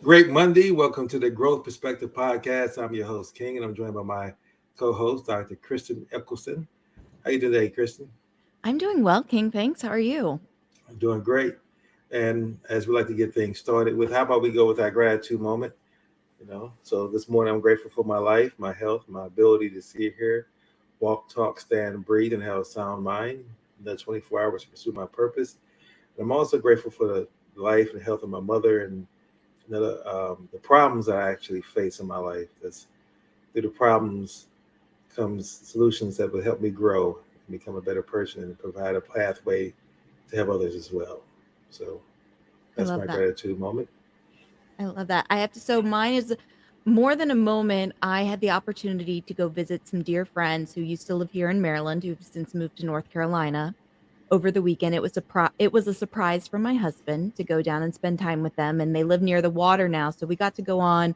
Great Monday. Welcome to the Growth Perspective Podcast. I'm your host, King, and I'm joined by my co-host, Dr. Kristen Eccleston. How you today, Kristen? I'm doing well, King. Thanks. How are you? I'm doing great. And as we like to get things started with, how about we go with our gratitude moment? So this morning I'm grateful for my life, my health, my ability to see, hear, walk, talk, stand, breathe, and have a sound mind. The 24 hours to pursue my purpose. And I'm also grateful for the life and health of my mother and the problems that I actually face in my life. That's through the problems comes solutions that will help me grow and become a better person and provide a pathway to help others as well. So I that's love my that. gratitude moment. I love that. I have to, so mine is more than a moment. I had the opportunity to go visit some dear friends who used to live here in Maryland, who've since moved to North Carolina. Over the weekend, it was a surprise from my husband to go down and spend time with them, and they live near the water now, so we got to go on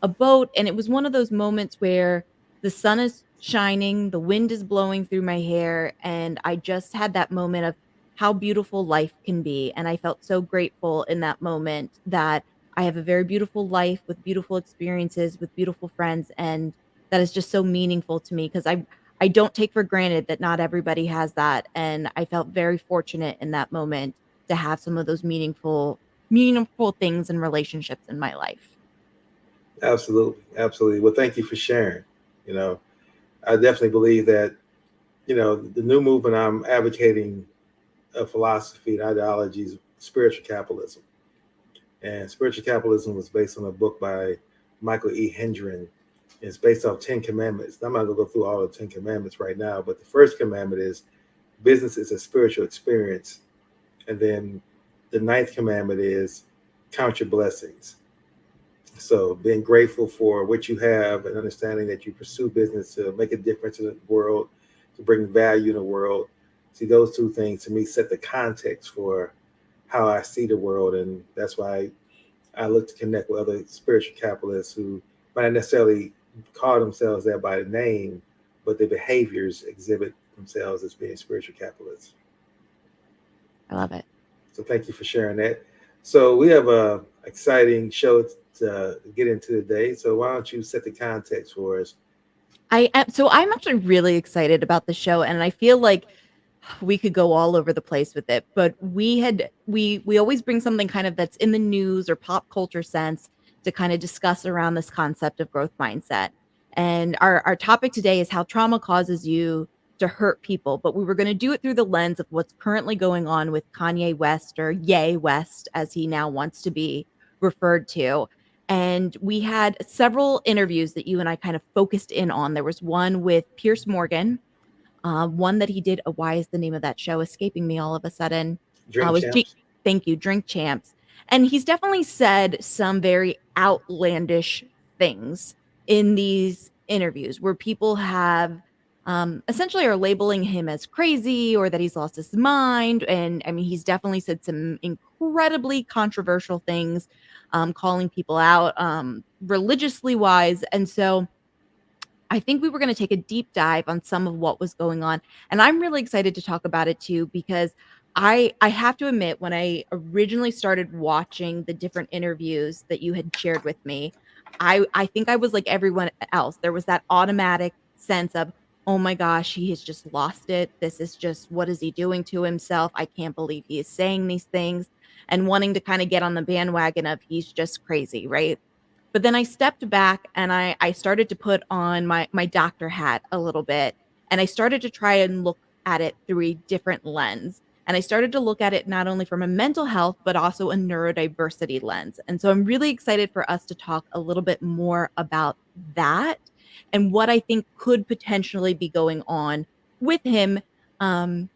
a boat, and it was one of those moments where the sun is shining, the wind is blowing through my hair, and I just had that moment of how beautiful life can be. And I felt so grateful in that moment that I have a very beautiful life with beautiful experiences, with beautiful friends, and that is just so meaningful to me because I don't take for granted that not everybody has that. And I felt very fortunate in that moment to have some of those meaningful things and relationships in my life. Absolutely, absolutely. Well, thank you for sharing. You know, I definitely believe that the new movement I'm advocating of philosophy and ideology is spiritual capitalism. And spiritual capitalism was based on a book by Michael E. Hendren. It's based off 10 commandments. I'm not going to go through all the 10 commandments right now, but the first commandment is business is a spiritual experience. And then the ninth commandment is count your blessings. So being grateful for what you have and understanding that you pursue business to make a difference in the world, to bring value in the world. See, those two things to me set the context for how I see the world. And that's why I look to connect with other spiritual capitalists who might not necessarily call themselves that by name, but their behaviors exhibit themselves as being spiritual capitalists. I love it. So thank you for sharing that. So we have a exciting show to get into today. So why don't you set the context for us? I'm actually really excited about the show, and I feel like we could go all over the place with it, but we always bring something kind of that's in the news or pop culture sense to kind of discuss around this concept of growth mindset. And our topic today is how trauma causes you to hurt people, but we were going to do it through the lens of what's currently going on with Kanye West, or Ye West as he now wants to be referred to. And we had several interviews that you and I kind of focused in on. There was one with Pierce Morgan, one that he did. Why is the name of that show escaping me all of a sudden? Drink Was champs. Thank you, Drink Champs. And he's definitely said some very outlandish things in these interviews where people have essentially are labeling him as crazy or that he's lost his mind. And I mean, he's definitely said some incredibly controversial things, calling people out religiously wise. And so I think we were going to take a deep dive on some of what was going on. And I'm really excited to talk about it too, because I have to admit, when I originally started watching the different interviews that you had shared with me, I think I was like everyone else. There was that automatic sense of, oh my gosh, he has just lost it. This is just, what is he doing to himself? I can't believe he is saying these things, and wanting to kind of get on the bandwagon of he's just crazy, right? But then I stepped back and I started to put on my doctor hat a little bit, and I started to try and look at it through a different lens. And I started to look at it not only from a mental health, but also a neurodiversity lens. And so I'm really excited for us to talk a little bit more about that and what I think could potentially be going on with him. Um,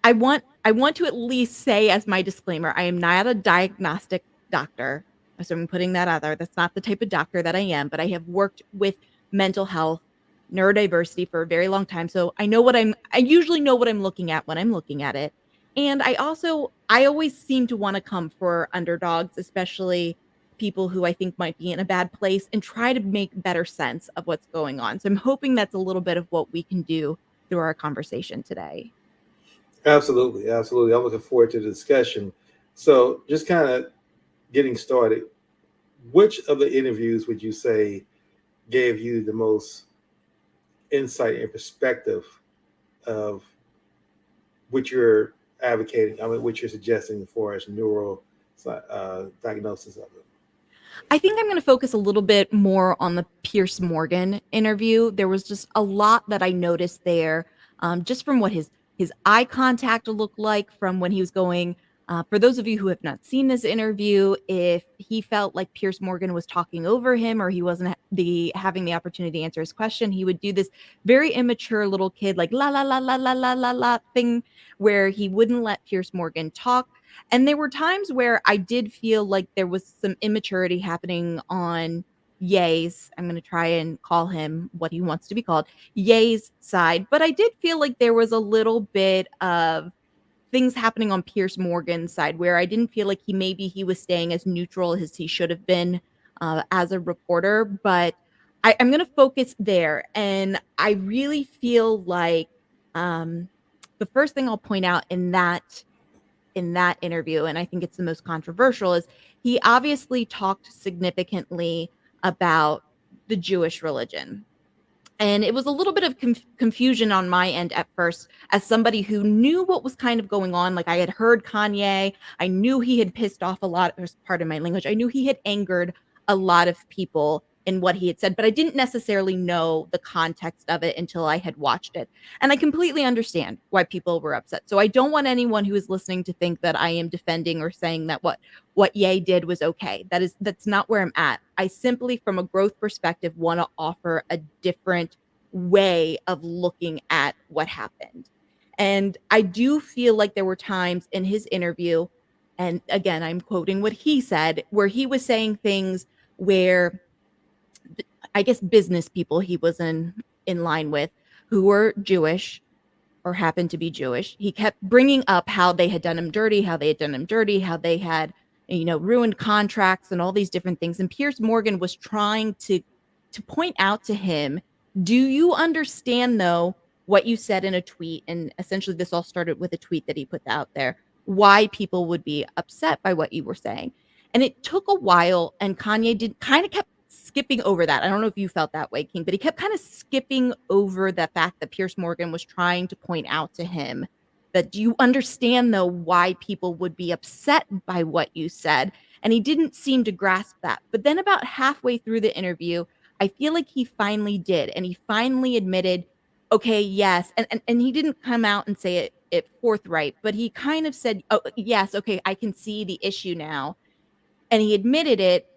I want to at least say, as my disclaimer, I am not a diagnostic doctor. So I'm putting that out there. That's not the type of doctor that I am, but I have worked with mental health, neurodiversity for a very long time. So I usually know what I'm looking at when I'm looking at it. And I always seem to want to come for underdogs, especially people who I think might be in a bad place, and try to make better sense of what's going on. So I'm hoping that's a little bit of what we can do through our conversation today. Absolutely, absolutely. I'm looking forward to the discussion. So just kind of getting started. Which of the interviews would you say gave you the most insight and perspective of what you're advocating? I mean, what you're suggesting for as neural diagnosis of it. I think I'm going to focus a little bit more on the Pierce Morgan interview. There was just a lot that I noticed there, just from what his eye contact looked like, from when he was going. For those of you who have not seen this interview, if he felt like Pierce Morgan was talking over him or he wasn't having the opportunity to answer his question, he would do this very immature little kid like la la la la la la la la thing where he wouldn't let Pierce Morgan talk. And there were times where I did feel like there was some immaturity happening on Ye's. I'm going to try and call him what he wants to be called, Ye's side. But I did feel like there was a little bit of things happening on Pierce Morgan's side where I didn't feel like he was staying as neutral as he should have been as a reporter. But I'm going to focus there. And I really feel like um, the first thing I'll point out in that interview, and I think it's the most controversial, is he obviously talked significantly about the Jewish religion. And it was a little bit of confusion on my end at first, as somebody who knew what was kind of going on. Like, I had heard Kanye. I knew he had pissed off a lot, or part of my language. I knew he had angered a lot of people in what he had said, but I didn't necessarily know the context of it until I had watched it. And I completely understand why people were upset. So I don't want anyone who is listening to think that I am defending or saying that what Ye did was okay. That's not where I'm at. I simply, from a growth perspective, want to offer a different way of looking at what happened. And I do feel like there were times in his interview, and again, I'm quoting what he said, where he was saying things where I guess business people he was in line with who were Jewish or happened to be Jewish. He kept bringing up how they had done him dirty, how they had, ruined contracts and all these different things. And Pierce Morgan was trying to point out to him, do you understand though what you said in a tweet? And essentially this all started with a tweet that he put out there, why people would be upset by what you were saying. And it took a while, and Kanye did kind of kept skipping over that. I don't know if you felt that way, King, but he kept kind of skipping over the fact that Pierce Morgan was trying to point out to him that, do you understand though why people would be upset by what you said? And he didn't seem to grasp that. But then about halfway through the interview, I feel like he finally did. And he finally admitted, okay, yes. And he didn't come out and say it forthright, but he kind of said, oh, yes, okay, I can see the issue now. And he admitted it,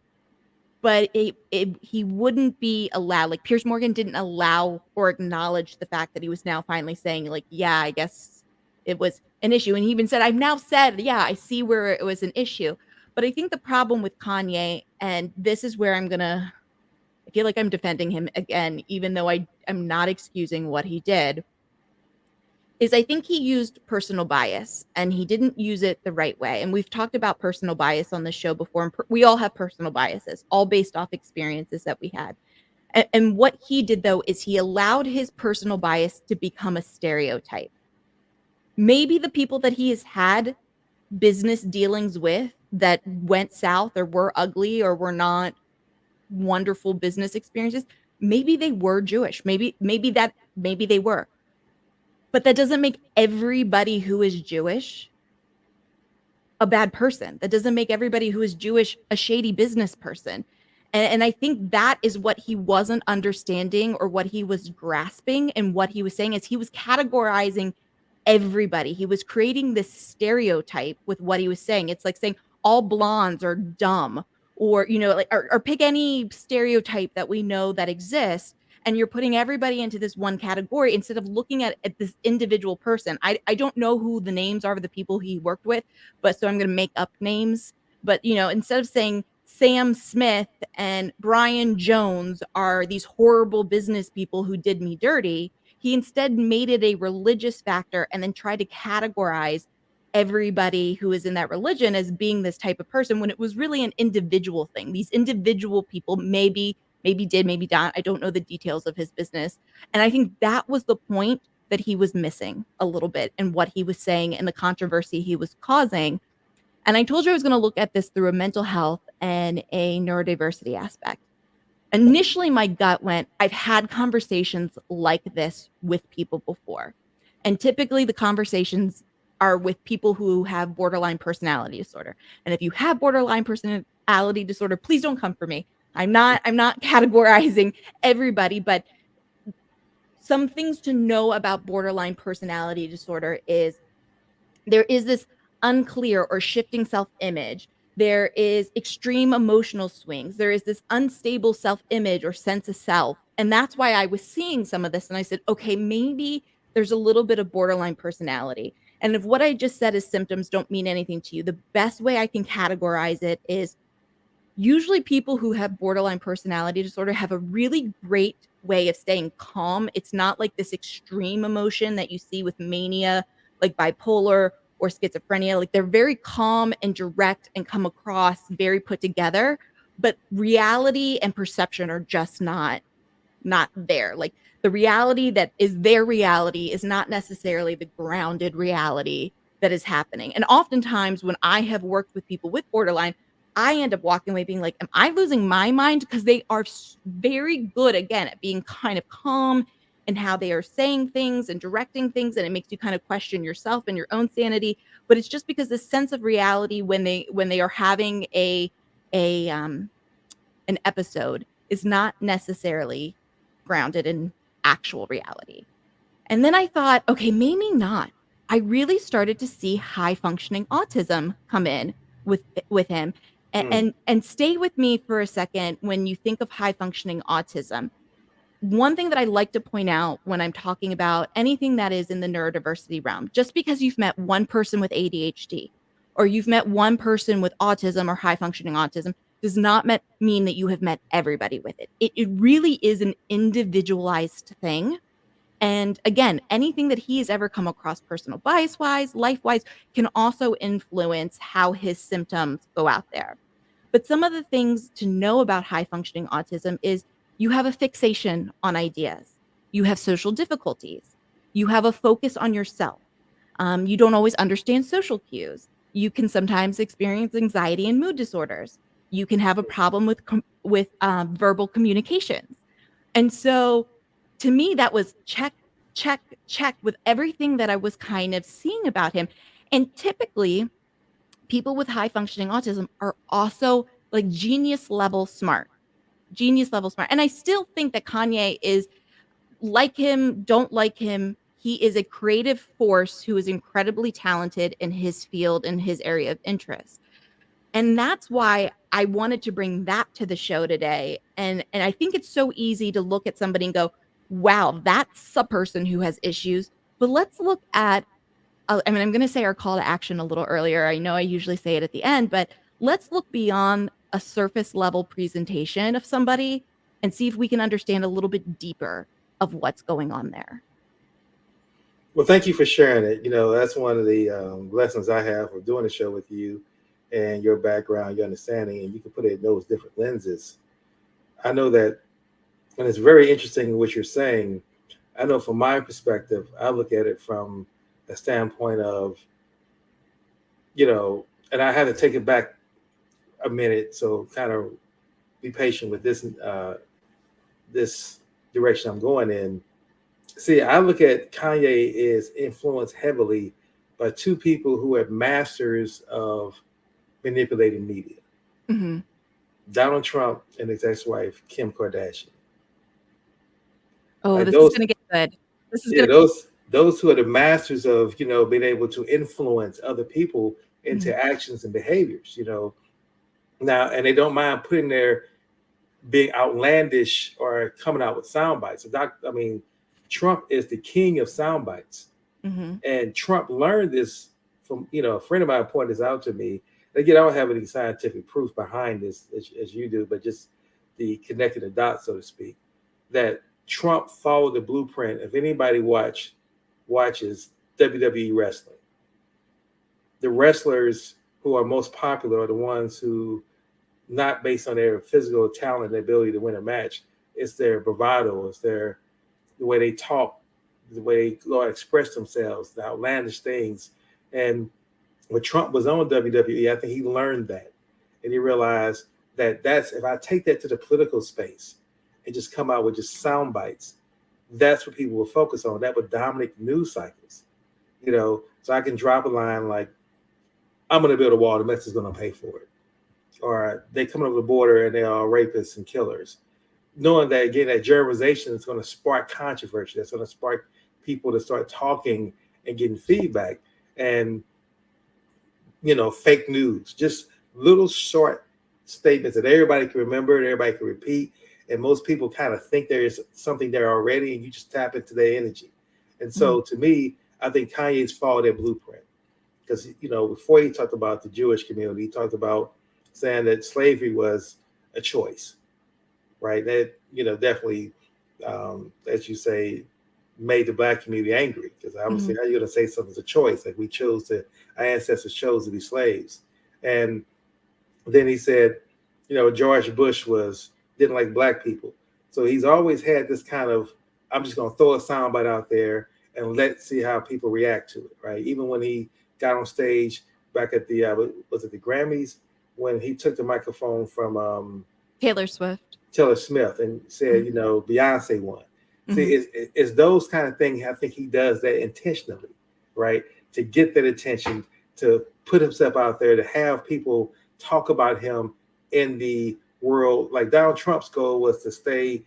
but he wouldn't be allowed. Like, Pierce Morgan didn't allow or acknowledge the fact that he was now finally saying, like, yeah, I guess it was an issue. And he even said, I've now said, yeah, I see where it was an issue. But I think the problem with Kanye, and this is where I feel like I'm defending him again, even though I'm not excusing what he did, is I think he used personal bias and he didn't use it the right way. And we've talked about personal bias on the show before. And we all have personal biases, all based off experiences that we had. And what he did, though, is he allowed his personal bias to become a stereotype. Maybe the people that he has had business dealings with that went south or were ugly or were not wonderful business experiences, maybe they were Jewish. Maybe they were. But that doesn't make everybody who is Jewish a bad person. That doesn't make everybody who is Jewish a shady business person. And I think that is what he wasn't understanding, or what he was grasping, and what he was saying is he was categorizing everybody. He was creating this stereotype with what he was saying. It's like saying all blondes are dumb, or, or pick any stereotype that we know that exists. And you're putting everybody into this one category instead of looking at this individual person. I don't know who the names are of the people he worked with, but so I'm going to make up names. But, instead of saying Sam Smith and Brian Jones are these horrible business people who did me dirty, he instead made it a religious factor and then tried to categorize everybody who is in that religion as being this type of person, when it was really an individual thing. These individual people maybe did, maybe not. I don't know the details of his business. And I think that was the point that he was missing a little bit in what he was saying and the controversy he was causing. And I told you I was going to look at this through a mental health and a neurodiversity aspect. Initially, my gut went, I've had conversations like this with people before. And typically, the conversations are with people who have borderline personality disorder. And if you have borderline personality disorder, please don't come for me. I'm not categorizing everybody, but some things to know about borderline personality disorder is there is this unclear or shifting self-image. There is extreme emotional swings. There is this unstable self-image or sense of self. And that's why I was seeing some of this. And I said, okay, maybe there's a little bit of borderline personality. And if what I just said is symptoms don't mean anything to you, the best way I can categorize it is usually people who have borderline personality disorder have a really great way of staying calm. It's not like this extreme emotion that you see with mania, like bipolar or schizophrenia. Like they're very calm and direct and come across very put together, but reality and perception are just not there. Like the reality that is their reality is not necessarily the grounded reality that is happening. And oftentimes when I have worked with people with borderline, I end up walking away being like, am I losing my mind? Because they are very good, again, at being kind of calm and how they are saying things and directing things. And it makes you kind of question yourself and your own sanity. But it's just because this sense of reality when they are having a an episode is not necessarily grounded in actual reality. And then I thought, okay, maybe not. I really started to see high functioning autism come in with him. And stay with me for a second when you think of high functioning autism. One thing that I like to point out when I'm talking about anything that is in the neurodiversity realm, just because you've met one person with ADHD or you've met one person with autism or high functioning autism does not mean that you have met everybody with it. It really is an individualized thing. And again, anything that he has ever come across personal bias wise, life wise, can also influence how his symptoms go out there. But some of the things to know about high functioning autism is you have a fixation on ideas, you have social difficulties, you have a focus on yourself. You don't always understand social cues. You can sometimes experience anxiety and mood disorders. You can have a problem with verbal communications. And so to me, that was check, check, check with everything that I was kind of seeing about him. And typically, people with high functioning autism are also like genius level smart. And I still think that Kanye is like him, don't like him. He is a creative force who is incredibly talented in his field, in his area of interest. And that's why I wanted to bring that to the show today. And I think it's so easy to look at somebody and go, wow, that's a person who has issues. But let's look at I mean, I'm going to say our call to action a little earlier. I know I usually say it at the end, but let's look beyond a surface level presentation of somebody and see if we can understand a little bit deeper of what's going on there. Well, thank you for sharing it. That's one of the lessons I have of doing a show with you and your background, your understanding, and you can put it in those different lenses. I know that, and it's very interesting what you're saying. I know from my perspective, I look at it from a standpoint of, and I had to take it back a minute. So kind of be patient with this direction I'm going in. See, I look at Kanye is influenced heavily by two people who are masters of manipulating media. Mm-hmm. Donald Trump and his ex-wife, Kim Kardashian. Oh, Like this is those, going to get good. This is yeah, going those who are the masters of, being able to influence other people into to. actions and behaviors, Now, and they don't mind putting their being outlandish or coming out with sound bites. Trump is the king of sound bites. Mm-hmm. And Trump learned this from, a friend of mine pointed this out to me. Again, I don't have any scientific proof behind this as you do, but just the connecting the dots, so to speak, that Trump followed the blueprint. If anybody watches WWE wrestling, the wrestlers who are most popular are the ones who, not based on their physical talent and ability to win a match, it's their bravado, it's the way they talk, the way they express themselves, the outlandish things. And when Trump was on WWE, I think he learned that. and he realized that that's if I take that to the political space and just come out with just sound bites, that's what people will focus on. That would dominate the news cycles, you know. So I can drop a line like, "I'm going to build a wall. The Mexicans going to pay for it," or "They coming over the border and they are rapists and killers." Knowing that again, that generalization is going to spark controversy. That's going to spark people to start talking and getting feedback. And fake news, just little short statements that everybody can remember and everybody can repeat. And most people kind of think there is something there already, and you just tap into their energy. And so to me, I think Kanye's followed that blueprint because, before he talked about the Jewish community, he talked about saying that slavery was a choice, right? That, definitely, as you say, made the black community angry because obviously how are you going to say something's a choice? Like our ancestors chose to be slaves. And then he said, George Bush didn't like black people. So he's always had this kind of, I'm just going to throw a soundbite out there and let's see how people react to it, right? Even when he got on stage back at the, was it the Grammys, when he took the microphone from Taylor Smith and said, Beyonce won. See, it's those kind of things. I think he does that intentionally, right? To get that attention, to put himself out there, to have people talk about him in the world. Like Donald Trump's goal was to stay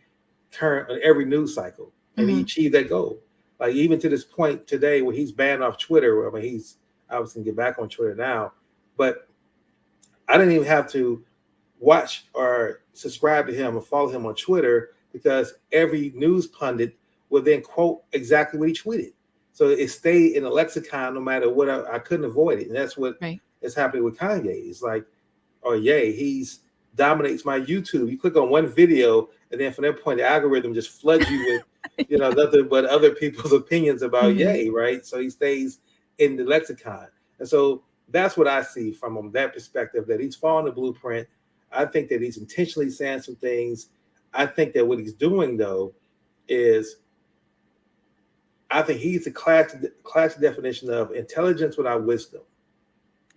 current on every news cycle, and he achieved that goal. Like even to this point today, where he's banned off Twitter. I mean, he's obviously get back on Twitter now, but I didn't even have to watch or subscribe to him or follow him on Twitter because every news pundit would then quote exactly what he tweeted. So it stayed in the lexicon no matter what. I couldn't avoid it. And that's what is happening with Kanye. It's like, oh, yay, he's dominates my YouTube. You click on one video, and then from that point, the algorithm just floods you with, nothing but other people's opinions about Ye, right? So he stays in the lexicon. And so that's what I see from him, that perspective, that he's following the blueprint. I think that he's intentionally saying some things. I think that what he's doing, though, is I think he's the classic definition of intelligence without wisdom.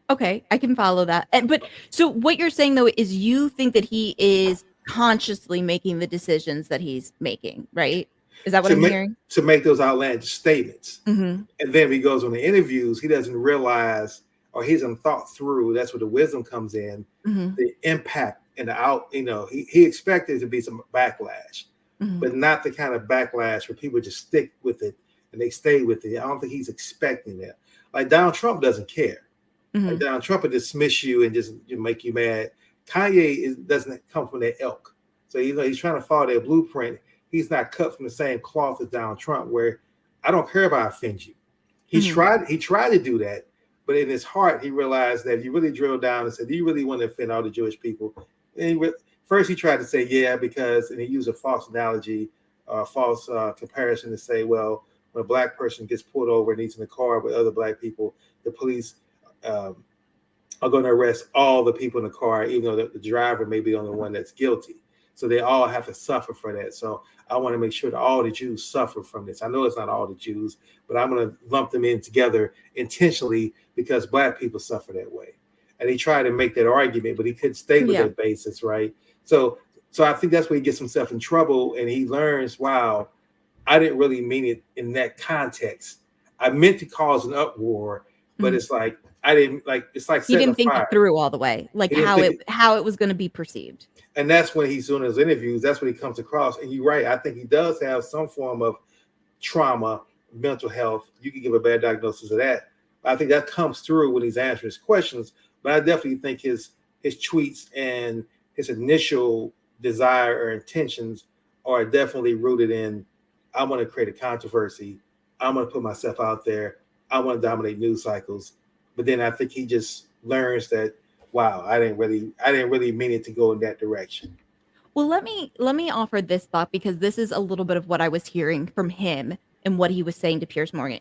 Okay, I can follow that. But so what you're saying, though, is you think that he is consciously making the decisions that he's making, right? Is that what I'm hearing? To make those outlandish statements. And then when he goes on the interviews, he doesn't realize or he hasn't thought through. That's where the wisdom comes in, the impact and he expected to be some backlash, but not the kind of backlash where people just stick with it and they stay with it. I don't think he's expecting that. Like Donald Trump doesn't care. Like Donald Trump would dismiss you and just make you mad. Kanye doesn't come from that ilk. So he's trying to follow their blueprint. He's not cut from the same cloth as Donald Trump, where I don't care if I offend you. He tried to do that, but in his heart, he realized that if you really drill down and said, do you really want to offend all the Jewish people? And first he tried to say, yeah, because, and he used a false analogy, false comparison to say, well, when a black person gets pulled over and he's in the car with other black people, the police are going to arrest all the people in the car, even though the driver may be the only one that's guilty. So they all have to suffer for that. So I want to make sure that all the Jews suffer from this. I know it's not all the Jews, but I'm going to lump them in together intentionally because black people suffer that way. And he tried to make that argument, but he couldn't stay with that basis, right? So I think that's where he gets himself in trouble, and he learns, wow, I didn't really mean it in that context. I meant to cause an uproar, but it's like I didn't like. It's like he didn't think it through all the way, like how it was going to be perceived. And that's when he's doing his interviews. That's when he comes across. And you're right. I think he does have some form of trauma, mental health. You can give a bad diagnosis of that. I think that comes through when he's answering his questions. But I definitely think his tweets and his initial desire or intentions are definitely rooted in, I want to create a controversy. I'm going to put myself out there. I want to dominate news cycles. But then I think he just learns that, wow, I didn't really mean it to go in that direction. Well, let me offer this thought, because this is a little bit of what I was hearing from him and what he was saying to Piers Morgan.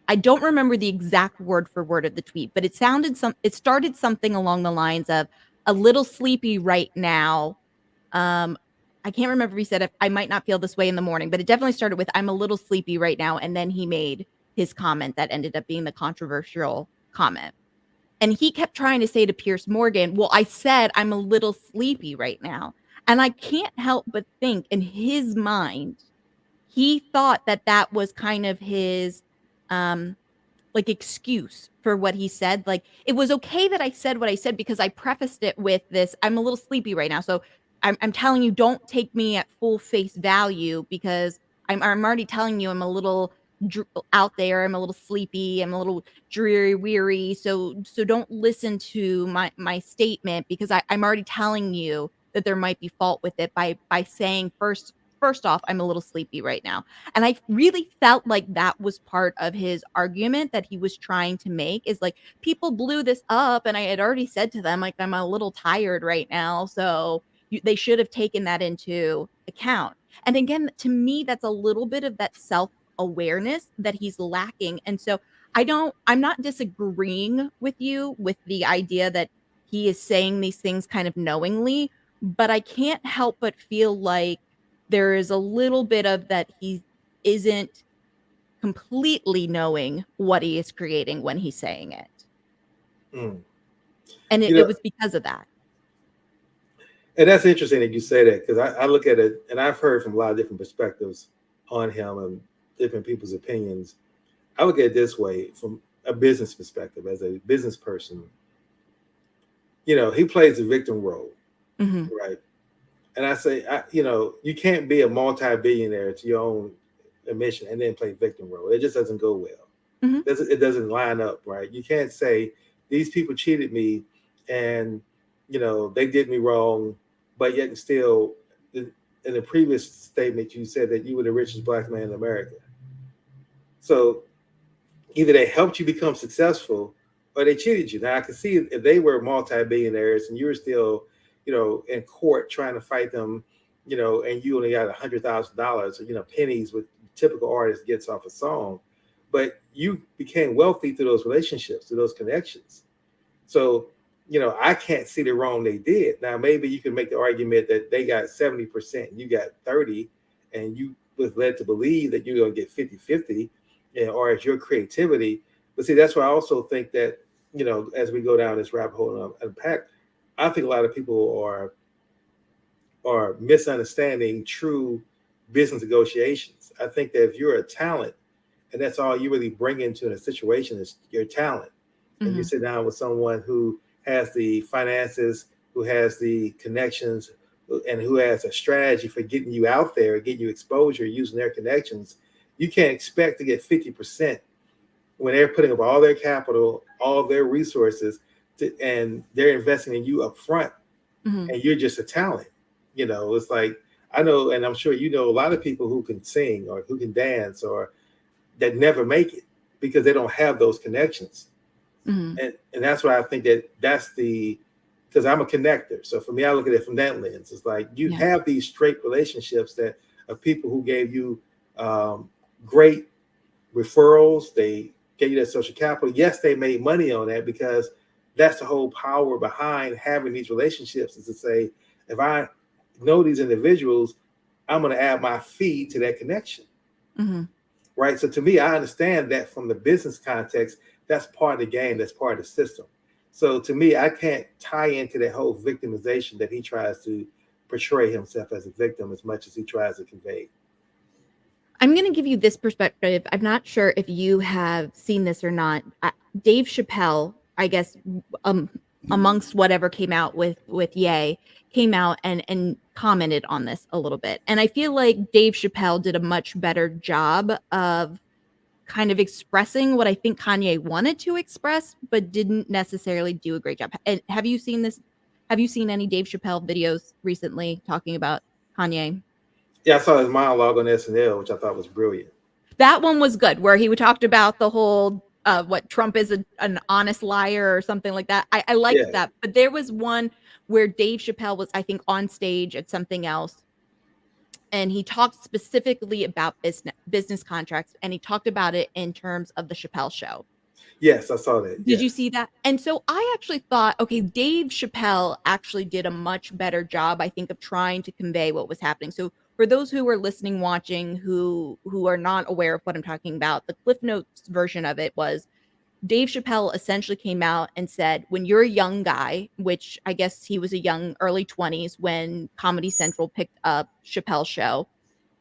I don't remember the exact word for word of the tweet, but it started something along the lines of a little sleepy right now. I can't remember if he said, I might not feel this way in the morning, but it definitely started with, I'm a little sleepy right now. And then he made his comment that ended up being the controversial comment. And he kept trying to say to Pierce Morgan, well, I said I'm a little sleepy right now. And I can't help but think in his mind, he thought that that was kind of his like excuse for what he said. Like, it was okay that I said what I said because I prefaced it with this, I'm a little sleepy right now. So I'm telling you, don't take me at full face value because I'm already telling you I'm a little out there. I'm a little sleepy. I'm a little dreary, weary. So don't listen to my statement because I'm already telling you that there might be fault with it by saying first off, I'm a little sleepy right now. And I really felt like that was part of his argument that he was trying to make is like people blew this up and I had already said to them like I'm a little tired right now, so they should have taken that into account. And again, to me that's a little bit of that self-awareness that he's lacking. And so I'm not disagreeing with you with the idea that he is saying these things kind of knowingly, but I can't help but feel like there is a little bit of that he isn't completely knowing what he is creating when he's saying it. Mm. And You it know, was because of that. and that's interesting that you say that because I look at it and I've heard from a lot of different perspectives on him and different people's opinions. I look at it this way from a business perspective, as a business person. He plays the victim role, Mhm. right? And I say, you can't be a multi-billionaire to your own admission and then play victim role. It just doesn't go well. Mhm. It doesn't line up, right? You can't say these people cheated me and they did me wrong, but yet and still in the previous statement you said that you were the richest black man in America. So either they helped you become successful or they cheated you. Now I can see if they were multi-billionaires and you were still, in court trying to fight them, and you only got $100,000, or, pennies with typical artist gets off a song, but you became wealthy through those relationships, through those connections. So, I can't see the wrong they did. Now, maybe you can make the argument that they got 70%, you got 30, and you was led to believe that you're going to get 50-50, or it's your creativity. But see, that's why I also think that, as we go down this rabbit hole and unpack, I think a lot of people are misunderstanding true business negotiations. I think that if you're a talent and that's all you really bring into a situation is your talent, and you Mhm. sit down with someone who has the finances, who has the connections, and who has a strategy for getting you out there, getting you exposure using their connections, you can't expect to get 50% when they're putting up all their capital, all their resources, and they're investing in you up front, Mhm. and you're just a talent. It's like I know, and I'm sure a lot of people who can sing or who can dance or that never make it because they don't have those connections. Mhm. And that's why I think that's the because I'm a connector. So for me, I look at it from that lens. It's like you Yeah. have these straight relationships that of people who gave you um, great referrals. They gave you that social capital. Yes, they made money on that because that's the whole power behind having these relationships is to say, if I know these individuals, I'm going to add my fee to that connection. Mhm. Right. So to me, I understand that from the business context, that's part of the game, that's part of the system. So to me, I can't tie into that whole victimization that he tries to portray himself as a victim as much as he tries to convey. I'm gonna give you this perspective. I'm not sure if you have seen this or not. Dave Chappelle, I guess, um, amongst whatever came out with Ye, came out and commented on this a little bit. And I feel like Dave Chappelle did a much better job of kind of expressing what I think Kanye wanted to express, but didn't necessarily do a great job. And have you seen this? Have you seen any Dave Chappelle videos recently talking about Kanye? Yeah, I saw his monologue on SNL, which I thought was brilliant. That one was good, where he talked about the whole, what Trump is an honest liar or something like that. I liked Yeah. that, but there was one where Dave Chappelle was, I think, on stage at something else, and he talked specifically about business contracts, and he talked about it in terms of the Chappelle Show. Yes, I saw that. Did you Yes. see that? And so I actually thought, okay, Dave Chappelle actually did a much better job, I think, of trying to convey what was happening. So for those who are listening, watching, who are not aware of what I'm talking about, the Cliff Notes version of it was Dave Chappelle essentially came out and said, when you're a young guy, which I guess he was a young early 20s when Comedy Central picked up Chappelle's show,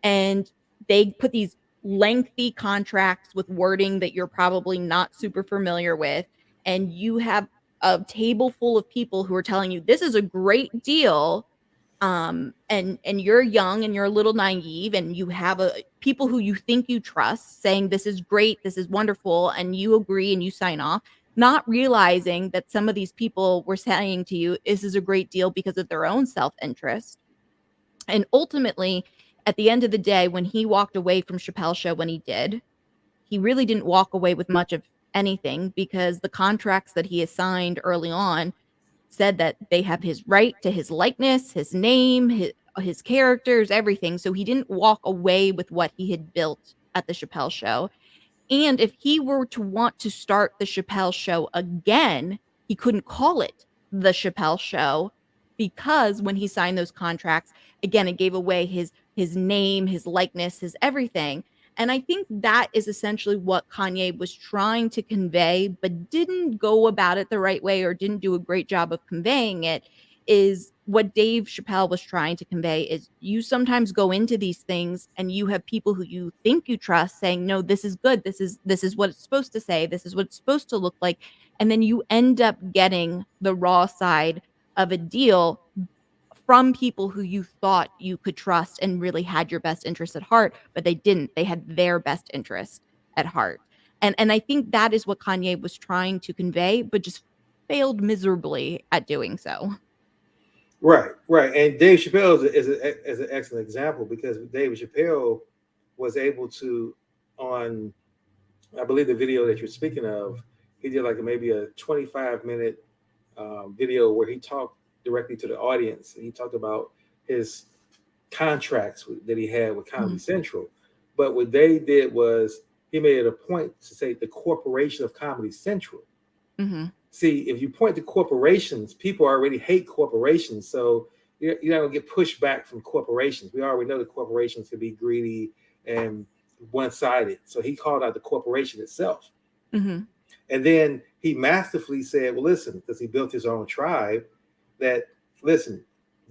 and they put these lengthy contracts with wording that you're probably not super familiar with, and you have a table full of people who are telling you this is a great deal, and you're young and you're a little naive, and you have a people who you think you trust saying this is great, this is wonderful, and you agree and you sign off, not realizing that some of these people were saying to you this is a great deal because of their own self-interest. And ultimately, at the end of the day, when he walked away from Chappelle's show, when he did, he really didn't walk away with much of anything, because the contracts that he assigned early on said that they have his right to his likeness, his name, his characters, everything. So he didn't walk away with what he had built at the Chappelle show. And if he were to want to start the Chappelle show again, he couldn't call it the Chappelle show, because when he signed those contracts, again, it gave away his name, his likeness, his everything. And I think that is essentially what Kanye was trying to convey, but didn't go about it the right way, or didn't do a great job of conveying it. Is what Dave Chappelle was trying to convey is, you sometimes go into these things and you have people who you think you trust saying, no, this is good, this is what it's supposed to say, this is what it's supposed to look like, and then you end up getting the raw side of a deal from people who you thought you could trust and really had your best interest at heart, but they didn't. They had their best interest at heart. And I think that is what Kanye was trying to convey, but just failed miserably at doing so. Right, right. And Dave Chappelle is an excellent example, because Dave Chappelle was able to, on, I believe the video that you're speaking of, he did like maybe a 25-minute video where he talked directly to the audience. And he talked about his contracts that he had with Comedy Central. But what they did was he made it a point to say the corporation of Comedy Central. Mm-hmm. See, if you point to corporations, people already hate corporations. So you're not going to get pushback from corporations. We already know that corporations can be greedy and one-sided. So he called out the corporation itself. Mm-hmm. And then he masterfully said, well, listen, because he built his own tribe, that, listen,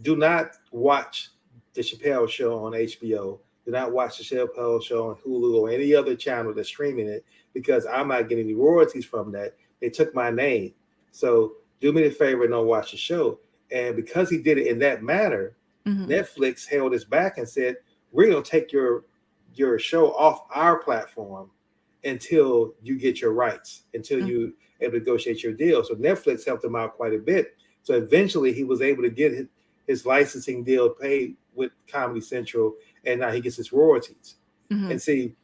do not watch the Chappelle show on HBO. Do not watch the Chappelle show on Hulu or any other channel that's streaming it, because I'm not getting any royalties from that. They took my name. So do me the favor and don't watch the show. And because he did it in that manner, Netflix held his back and said, we're going to take your show off our platform until you get your rights, until you able to negotiate your deal. So Netflix helped him out quite a bit. So eventually he was able to get his licensing deal paid with Comedy Central, and now he gets his royalties. And see,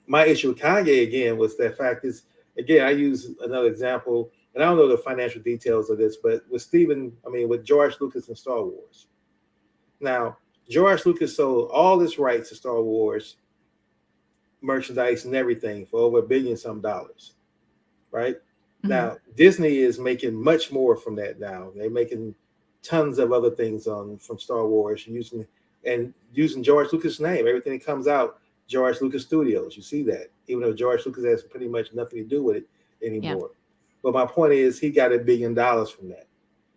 my issue with Kanye again was that fact is, again, I use another example, and I don't know the financial details of this, but with George Lucas and Star Wars. Now, George Lucas sold all his rights to Star Wars merchandise and everything for over $1 billion some, right? Now, Disney is making much more from that now. They're making tons of other things from Star Wars using George Lucas' name. Everything that comes out, George Lucas Studios. You see that, even though George Lucas has pretty much nothing to do with it anymore. Yeah. But my point is, he got $1 billion from that.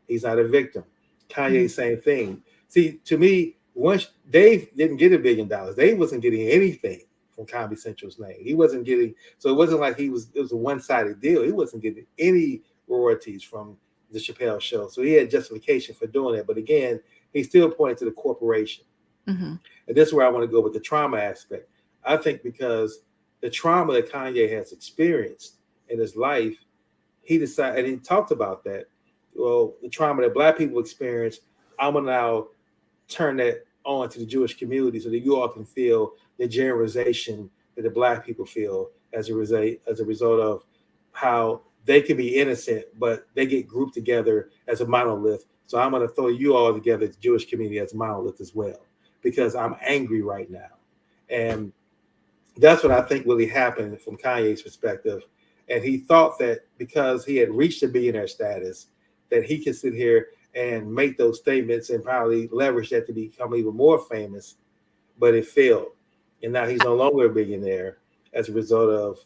He's not a victim. Kanye, same thing. See, to me, once Dave didn't get $1 billion, Dave wasn't getting anything from Comedy Central's name. He wasn't getting, so it wasn't like it was a one-sided deal. He wasn't getting any royalties from the Chappelle show. So he had justification for doing it. But again, he still pointed to the corporation. And this is where I want to go with the trauma aspect. I think because the trauma that Kanye has experienced in his life, he decided, and he talked about that. Well, the trauma that Black people experience, I'm going to now turn that on to the Jewish community so that you all can feel the generalization that the Black people feel as a result of how they can be innocent, but they get grouped together as a monolith. So I'm going to throw you all together, the Jewish community, as a monolith as well, because I'm angry right now. And that's what I think really happened from Kanye's perspective. And he thought that because he had reached a billionaire status, that he could sit here and make those statements and probably leverage that to become even more famous, but it failed. And now he's no longer a billionaire as a result of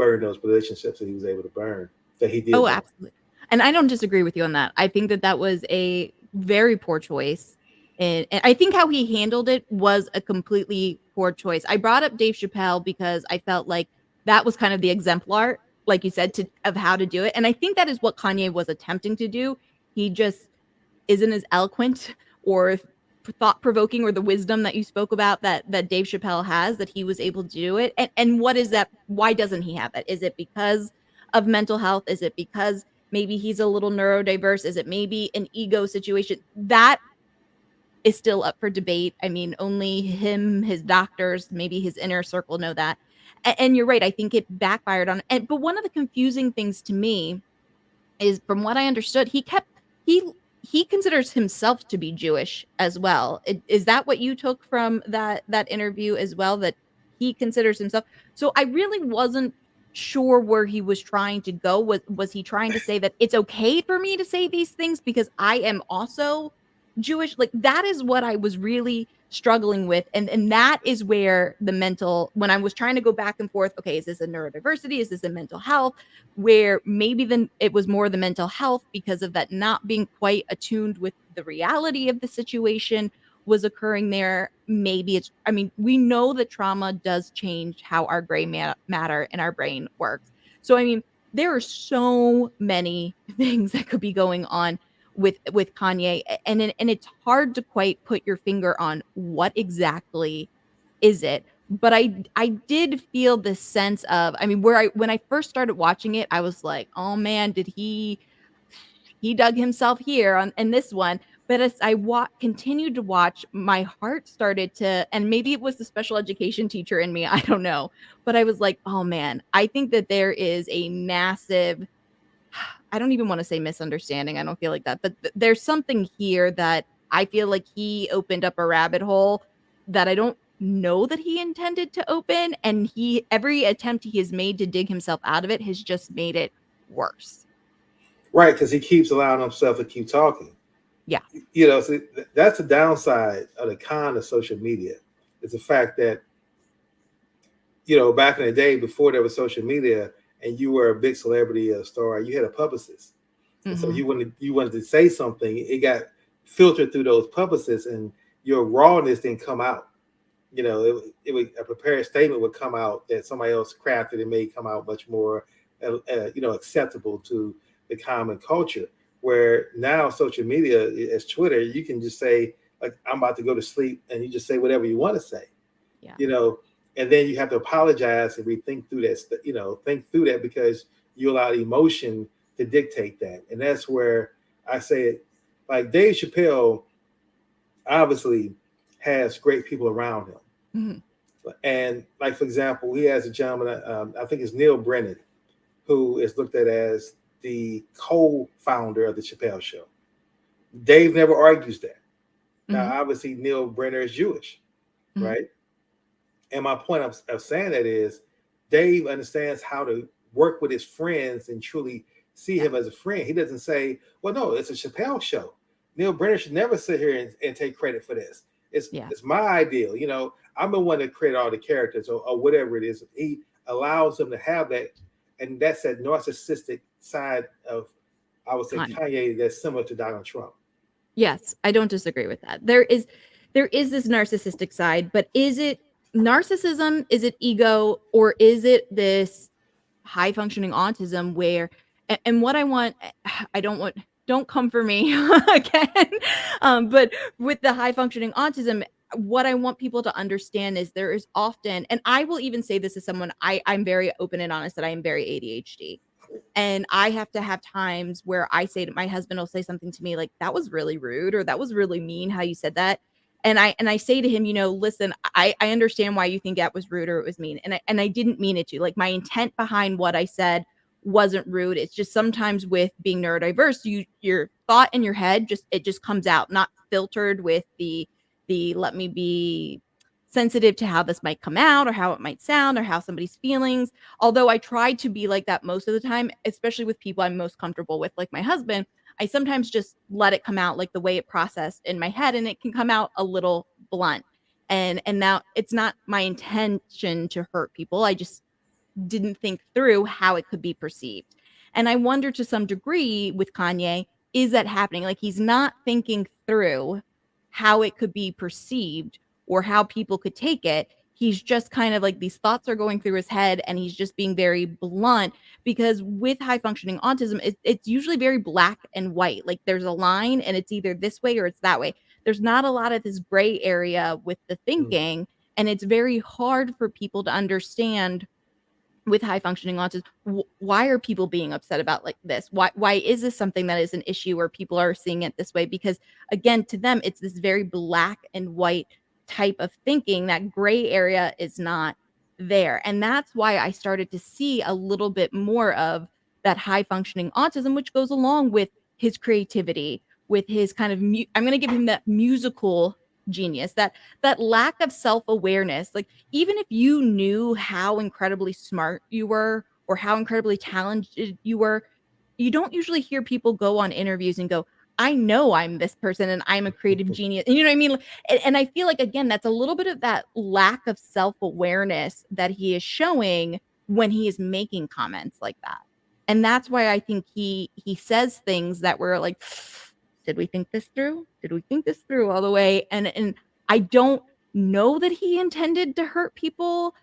burn those relationships that he was able to burn, that he did Oh, burn. absolutely. And I don't disagree with you on that. I think that that was a very poor choice. And I think how he handled it was a completely poor choice. I brought up Dave Chappelle because I felt like that was kind of the exemplar, like you said, of how to do it. And I think that is what Kanye was attempting to do. He just isn't as eloquent or thought provoking, or the wisdom that you spoke about that Dave Chappelle has, that he was able to do it. And what is that? Why doesn't he have it? Is it because of mental health? Is it because maybe he's a little neurodiverse? Is it maybe an ego situation? That is still up for debate. I mean, only him, his doctors, maybe his inner circle know that. And you're right. I think it backfired on. And but one of the confusing things to me is, from what I understood, he he considers himself to be Jewish as well. Is that what you took from that interview as well? That he considers himself. So I really wasn't sure where he was trying to go. Was he trying to say that it's okay for me to say these things because I am also Jewish? Like, that is what I was really struggling with. And that is where the mental, when I was trying to go back and forth, okay, is this a neurodiversity? Is this a mental health? Where maybe then it was more the mental health because of that not being quite attuned with the reality of the situation was occurring there. Maybe it's, I mean, we know that trauma does change how our matter in our brain works. So, I mean, there are so many things that could be going on with Kanye, and it's hard to quite put your finger on what exactly is it. But I did feel this sense of, I mean, where I when I first started watching it, I was like, "Oh man, did he dug himself here on in this one." But as I continued to watch, my heart started to, and maybe it was the special education teacher in me, I don't know. But I was like, "Oh man, I think that there is a massive, I don't even want to say misunderstanding. I don't feel like that. But there's something here that I feel like he opened up a rabbit hole that I don't know that he intended to open. And every attempt he has made to dig himself out of it has just made it worse." Right, because he keeps allowing himself to keep talking. Yeah. You know, so that's the downside of the con of social media. Is the fact that, you know, back in the day before there was social media and you were a big celebrity, a star, you had a publicist. And so Hmm. you wanted to say something, it got filtered through those publicists, and your rawness didn't come out. You know, it would, a prepared statement would come out that somebody else crafted and made come out much more, you know, acceptable to the common culture. Where now social media, as Twitter, you can just say like, "I'm about to go to sleep," and you just say whatever you want to say. Yeah. You know, and then you have to apologize and rethink through that. You know, think through that because you allow emotion to dictate that, and that's where I say it. Like Dave Chappelle, obviously has great people around him. Hmm. And like for example, he has a gentleman, I think it's Neil Brennan, who is looked at as the co-founder of the Chappelle Show. Dave never argues that. Now, Hmm. obviously, Neil Brenner is Jewish, Hmm. right? And my point of saying that is, Dave understands how to work with his friends and truly see Yeah. him as a friend. He doesn't say, "Well, no, it's a Chappelle show. Neil Brenner should never sit here and take credit for this. Yeah. It's my ideal. You know, I'm the one that created all the characters or whatever it is." He allows them to have that, and that's that narcissistic side of, I would say, Kanye. Kanye, that's similar to Donald Trump. Yes, I don't disagree with that. There is this narcissistic side, but is it narcissism? Is it ego? Or is it this high functioning autism where, and what I want, I don't come for me again. But with the high functioning autism, what I want people to understand is there is often, and I will even say this as someone, I'm very open and honest that I am very ADHD. And I have to have times where I say to my husband will say something to me like, "That was really rude," or "That was really mean how you said that." And I say to him, "Listen, I understand why you think that was rude or it was mean. And I didn't mean it to. Like, my intent behind what I said wasn't rude. It's just sometimes with being neurodiverse, your thought in your head just comes out, not filtered with the let me be sensitive to how this might come out or how it might sound or how somebody's feelings." Although I try to be like that most of the time, especially with people I'm most comfortable with, like my husband, I sometimes just let it come out like the way it processed in my head, and it can come out a little blunt. And now it's not my intention to hurt people. I just didn't think through how it could be perceived. And I wonder to some degree with Kanye, is that happening? Like he's not thinking through how it could be perceived or how people could take it. He's just kind of like these thoughts are going through his head and he's just being very blunt because with high functioning autism, it's usually very black and white. Like there's a line and it's either this way or it's that way. There's not a lot of this gray area with the Mm. thinking. And it's very hard for people to understand with high functioning autism why are people being upset about like this, why is this something that is an issue where people are seeing it this way, because again to them it's this very black and white type of thinking. That gray area is not there, and that's why I started to see a little bit more of that high functioning autism, which goes along with his creativity, with his kind of I'm going to give him that musical genius, that lack of self-awareness. Like even if you knew how incredibly smart you were or how incredibly talented you were, you don't usually hear people go on interviews and go, I know I'm this person and I'm a creative genius. And you know what I mean? And I feel like, again, that's a little bit of that lack of self awareness that he is showing when he is making comments like that. And that's why I think he says things that were like, did we think this through? Did we think this through all the way? And I don't know that he intended to hurt people.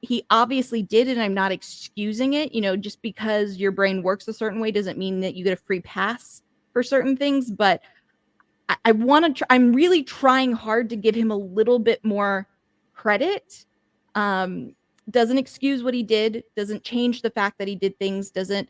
He obviously did, and I'm not excusing it. You know, just because your brain works a certain way doesn't mean that you get a free pass for certain things. But I want to. I'm really trying hard to give him a little bit more credit. Um, doesn't excuse what he did. Doesn't change the fact that he did things. Doesn't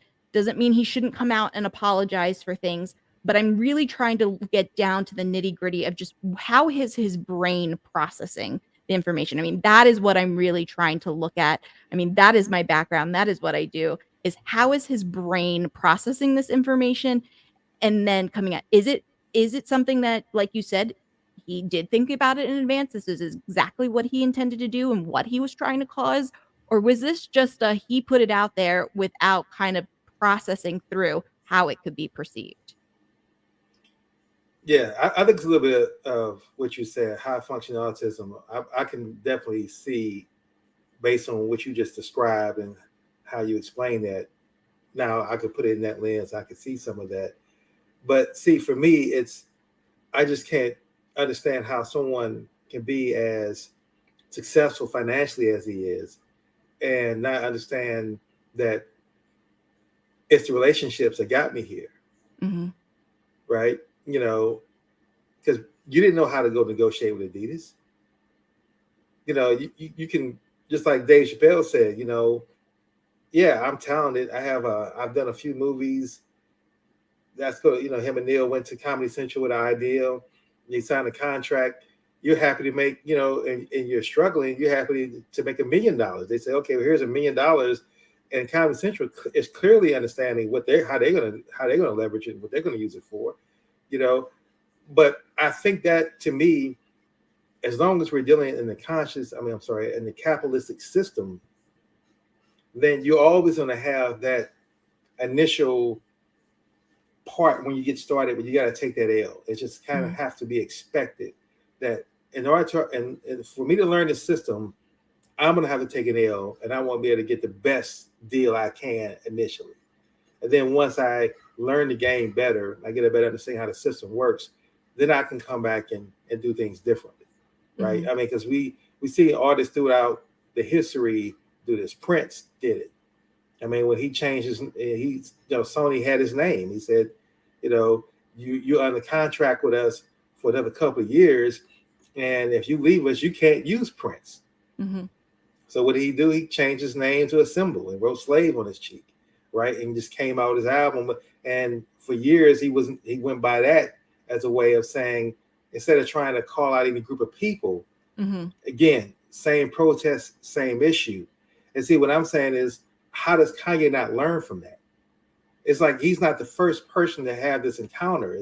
mean he shouldn't come out and apologize for things. But I'm really trying to get down to the nitty gritty of just how is his brain processing the information. I mean, that is what I'm really trying to look at. I mean, that is my background. That is what I do. Is how is his brain processing this information and then coming at, is it something that, like you said, he did think about it in advance, this is exactly what he intended to do and what he was trying to cause, or was this just a he put it out there without kind of processing through how it could be perceived? Yeah, I think it's a little bit of what you said, high functioning autism. I can definitely see, based on what you just described and how you explain that. Now I could put it in that lens. I could see some of that. But see, for me, I just can't understand how someone can be as successful financially as he is and not understand that it's the relationships that got me here, Mm-hmm. right? You know, because you didn't know how to go negotiate with Adidas. You know, you can, just like Dave Chappelle said, you know, yeah, I'm talented. I've done a few movies. That's good. You know, him and Neil went to Comedy Central with an ideal. They signed a contract. You're happy to make, you know, and you're struggling. You're happy to make $1 million. They say, okay, well, here's $1 million, and Comedy Central is clearly understanding how they're gonna leverage it, what they're gonna use it for, you know. But I think that to me, as long as we're dealing in in the capitalistic system, then you're always going to have that initial part when you get started, but you got to take that L. It just kind of Mm-hmm. have to be expected that in order to, and for me to learn the system, I'm going to have to take an L, and I want to be able to get the best deal I can initially. And then once I learn the game better, I get a better understanding how the system works, then I can come back and do things differently, right? Mm-hmm. I mean, because we see artists throughout the history do this. Prince did it. I mean, when he changed Sony had his name. He said, you know, you're under contract with us for another couple of years, and if you leave us, you can't use Prince. Mm-hmm. So what did he do? He changed his name to a symbol and wrote "slave" on his cheek, right? And just came out with his album. And for years, he went by that as a way of saying, instead of trying to call out any group of people, Mm-hmm. again, same protest, same issue. And see, what I'm saying is, how does Kanye not learn from that? It's like he's not the first person to have this encounter.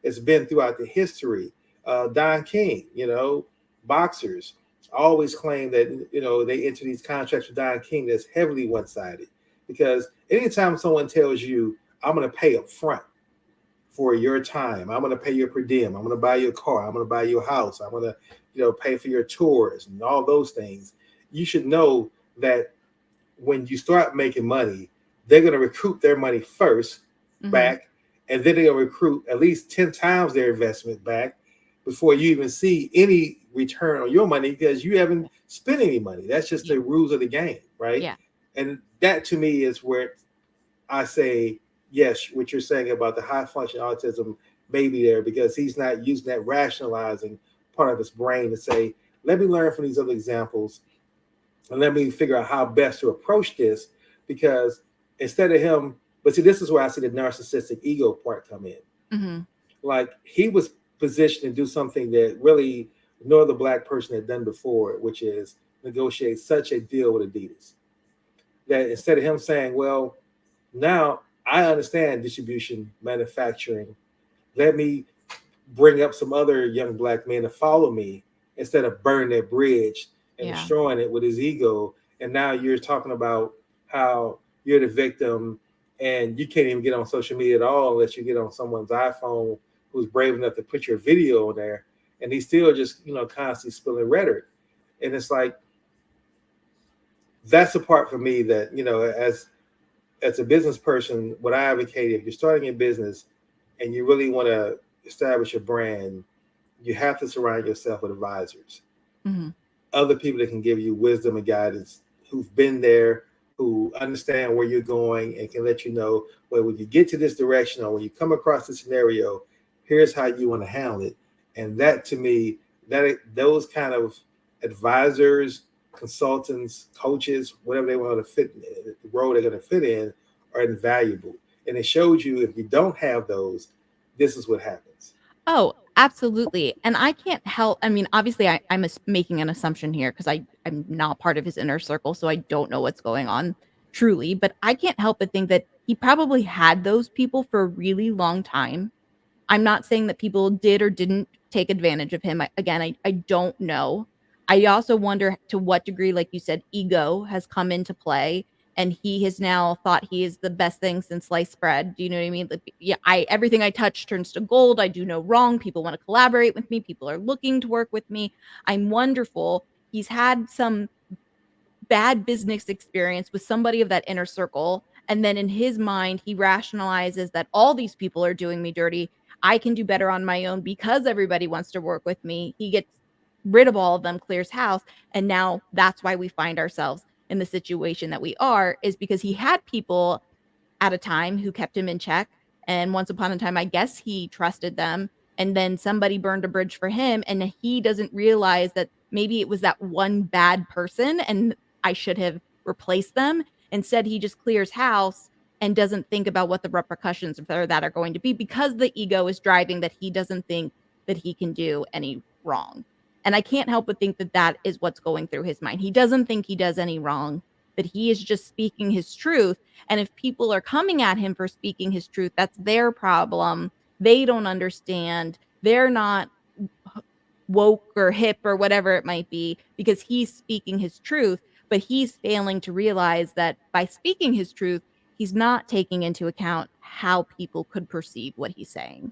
It's been throughout the history. Don King, you know, boxers always claim that, you know, they enter these contracts with Don King that's heavily one-sided, because anytime someone tells you, I'm going to pay up front for your time, I'm going to pay your per diem, I'm going to buy you a car, I'm going to buy you a house, I'm going to, you know, pay for your tours and all those things, you should know that when you start making money, they're going to recruit their money first Mm-hmm. back, and then they're going to recruit at least 10 times their investment back before you even see any return on your money because you haven't spent any money. That's just Yeah. the rules of the game, right? Yeah. And that to me is where I say, yes, what you're saying about the high function autism may be there because he's not using that rationalizing part of his brain to say, let me learn from these other examples and let me figure out how best to approach this because instead of him, but see, this is where I see the narcissistic ego part come in. Mm-hmm. Like he was positioned to do something that really no other black person had done before, which is negotiate such a deal with Adidas. That instead of him saying, well, now I understand distribution, manufacturing, let me bring up some other young black men to follow me instead of burning that bridge and Yeah. destroying it with his ego. And now you're talking about how you're the victim and you can't even get on social media at all unless you get on someone's iPhone who's brave enough to put your video on there. And he's still just, constantly spilling rhetoric. And it's like, that's the part for me that, as a business person, what I advocate, if you're starting a business and you really want to establish a brand, you have to surround yourself with advisors, Mm-hmm. other people that can give you wisdom and guidance, who've been there, who understand where you're going, and can let you know, well, when you get to this direction or when you come across this scenario, here's how you want to handle it. And that to me, that those kind of advisors, consultants, coaches, whatever they want to fit in, the role they're going to fit in, are invaluable. And it shows you if you don't have those, this is what happens. Oh, absolutely. And I can't help. I mean, obviously, I'm making an assumption here because I'm not part of his inner circle, so I don't know what's going on truly. But I can't help but think that he probably had those people for a really long time. I'm not saying that people did or didn't take advantage of him. I don't know. I also wonder to what degree, like you said, ego has come into play and he has now thought he is the best thing since sliced bread. Do you know what I mean? Like, yeah, everything I touch turns to gold. I do no wrong. People want to collaborate with me. People are looking to work with me. I'm wonderful. He's had some bad business experience with somebody of that inner circle. And then in his mind, he rationalizes that all these people are doing me dirty. I can do better on my own because everybody wants to work with me. He gets rid of all of them, clears house. And now that's why we find ourselves in the situation that we are, is because he had people at a time who kept him in check. And once upon a time, I guess he trusted them. And then somebody burned a bridge for him. And he doesn't realize that maybe it was that one bad person and I should have replaced them. Instead, he just clears house and doesn't think about what the repercussions for that are going to be because the ego is driving that he doesn't think that he can do any wrong. And I can't help but think that that is what's going through his mind. He doesn't think he does any wrong, that he is just speaking his truth. And if people are coming at him for speaking his truth, that's their problem. They don't understand. They're not woke or hip or whatever it might be because he's speaking his truth, but he's failing to realize that by speaking his truth, he's not taking into account how people could perceive what he's saying.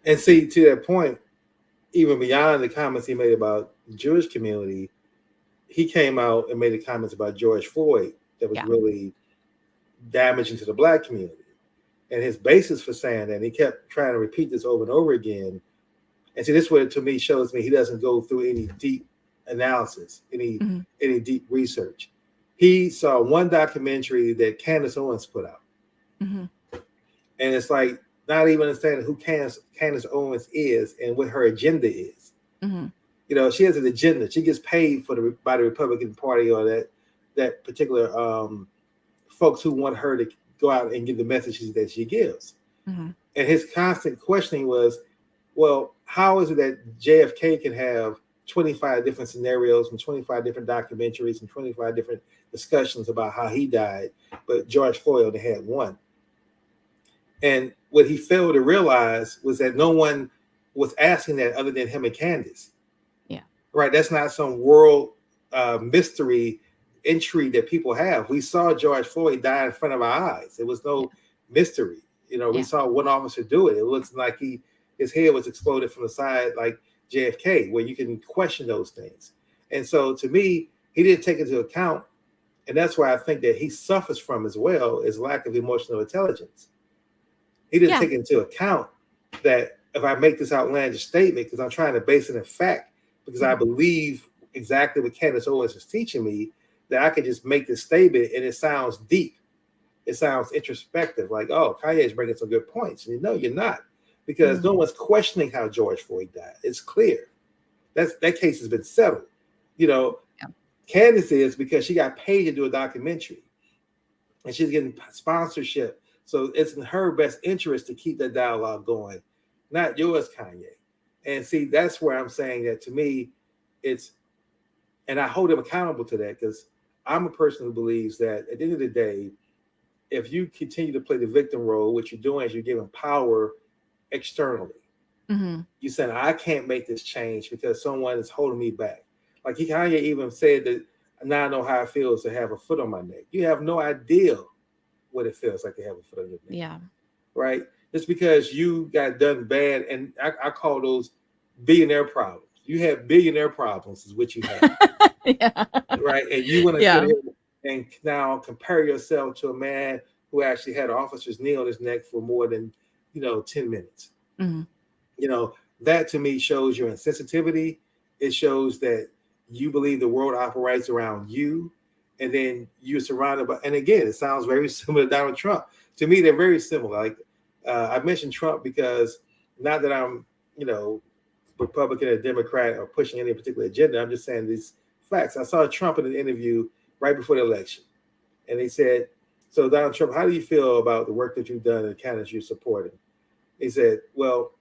And see, to that point, even beyond the comments he made about the Jewish community, he came out and made the comments about George Floyd that was Yeah. really damaging to the black community. And his basis for saying that, and he kept trying to repeat this over and over again. And see, this what to me shows me he doesn't go through any deep analysis, Mhm. any deep research. He saw one documentary that Candace Owens put out, Mhm. and it's like not even understanding who Candace Owens is and what her agenda is. Mhm. She has an agenda. She gets paid by the Republican Party or that particular folks who want her to go out and give the messages that she gives. Mhm. And his constant questioning was, well, how is it that JFK can have 25 different scenarios and 25 different documentaries and 25 different discussions about how he died, but George Floyd only had one? And what he failed to realize was that no one was asking that other than him and Candace. Yeah. Right? That's not some world mystery intrigue that people have. We saw George Floyd die in front of our eyes. There was Yeah. no mystery. We Yeah. saw one officer do it. It looks like his head was exploded from the side like JFK, where you can question those things. And so to me, he didn't take into account And that's why I think that he suffers from as well is lack of emotional intelligence. He didn't Yeah. take into account that if I make this outlandish statement, because I'm trying to base it in fact, because I believe exactly what Candace Owens is teaching me, that I could just make this statement and it sounds deep. It sounds introspective, like, oh, Kanye is bringing some good points. And no, you're not, because no one's questioning how George Floyd died. It's clear. That case has been settled. You know, Yeah. Candace is because she got paid to do a documentary and she's getting sponsorship. So it's in her best interest to keep that dialogue going, not yours, Kanye. And see, that's where I'm saying that to me, it's, and I hold him accountable to that because I'm a person who believes that at the end of the day, if you continue to play the victim role, what you're doing is you're giving power externally. Mm-hmm. You said, I can't make this change because someone is holding me back. Like Kanye even said that now I know how it feels to have a foot on my neck. You have no idea what it feels like to have a foot on your neck. Yeah. Right? Just because you got done bad, and I call those billionaire problems. You have billionaire problems, is what you have. Yeah. Right? And you want to Yeah. sit here and now compare yourself to a man who actually had an officer's knee on his neck for more than 10 minutes. Mm-hmm. That to me shows your insensitivity. It shows that you believe the world operates around you, and then you're surrounded by. And again, it sounds very similar to Donald Trump. To me, they're very similar. Like I mentioned Trump because not that I'm, Republican or Democrat or pushing any particular agenda. I'm just saying these facts. I saw Trump in an interview right before the election, and they said, "So Donald Trump, how do you feel about the work that you've done and the candidates you're supporting?" He said, "Well."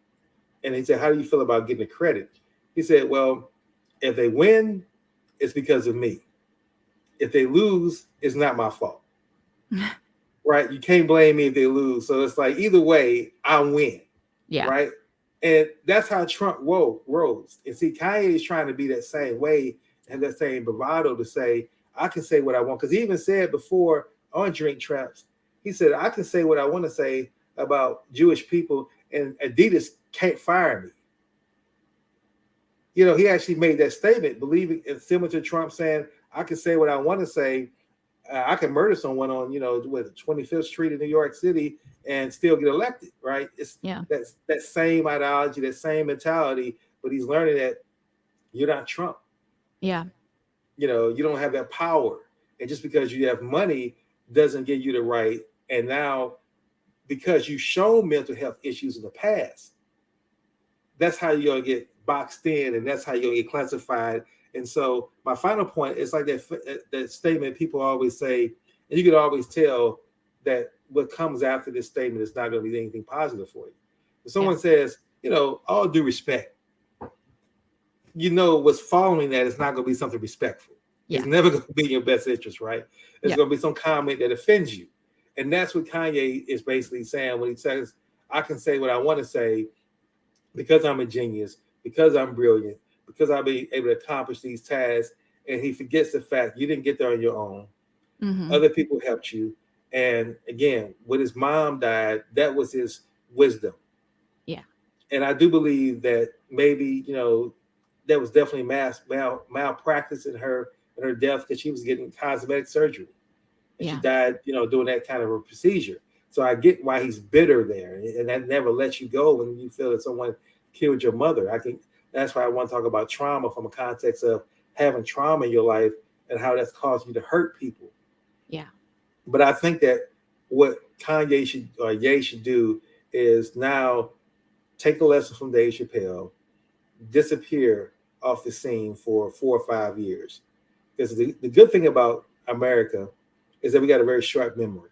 And he said, how do you feel about getting the credit? He said, well, if they win, it's because of me. If they lose, it's not my fault. Right? You can't blame me if they lose. So it's like, either way, I win. Yeah. Right? And that's how Trump rose. And see, Kanye is trying to be that same way and that same bravado to say, I can say what I want. Because he even said before on Drink Traps, he said, I can say what I want to say about Jewish people, and Adidas can't fire me. He actually made that statement, believing it's similar to Trump saying, I can say what I want to say. I can murder someone on, with 25th Street in New York City and still get elected, right? It's that same ideology, that same mentality, but he's learning that you're not Trump. Yeah. You don't have that power. And just because you have money doesn't give you the right. And now, because you've shown mental health issues in the past, that's how you're going to get boxed in, and that's how you're going to get classified. And so my final point is like that statement people always say, and you can always tell that what comes after this statement is not going to be anything positive for you. If someone says, all due respect, what's following that is not going to be something respectful. Yeah. It's never going to be in your best interest, right? It's going to be some comment that offends you. And that's what Kanye is basically saying when he says, I can say what I want to say because I'm a genius, because I'm brilliant, because I'll be able to accomplish these tasks. And he forgets the fact you didn't get there on your own. Mm-hmm. Other people helped you. And again, when his mom died, that was his wisdom. Yeah. And I do believe that maybe, there was definitely malpractice in her death because she was getting cosmetic surgery. And she died, doing that kind of a procedure. So I get why he's bitter there. And that never lets you go when you feel that someone killed your mother. I think that's why I want to talk about trauma from a context of having trauma in your life and how that's caused you to hurt people. Yeah. But I think that what Kanye should do is now take a lesson from Dave Chappelle, disappear off the scene for 4 or 5 years. Because the good thing about America is that we got a very short memory.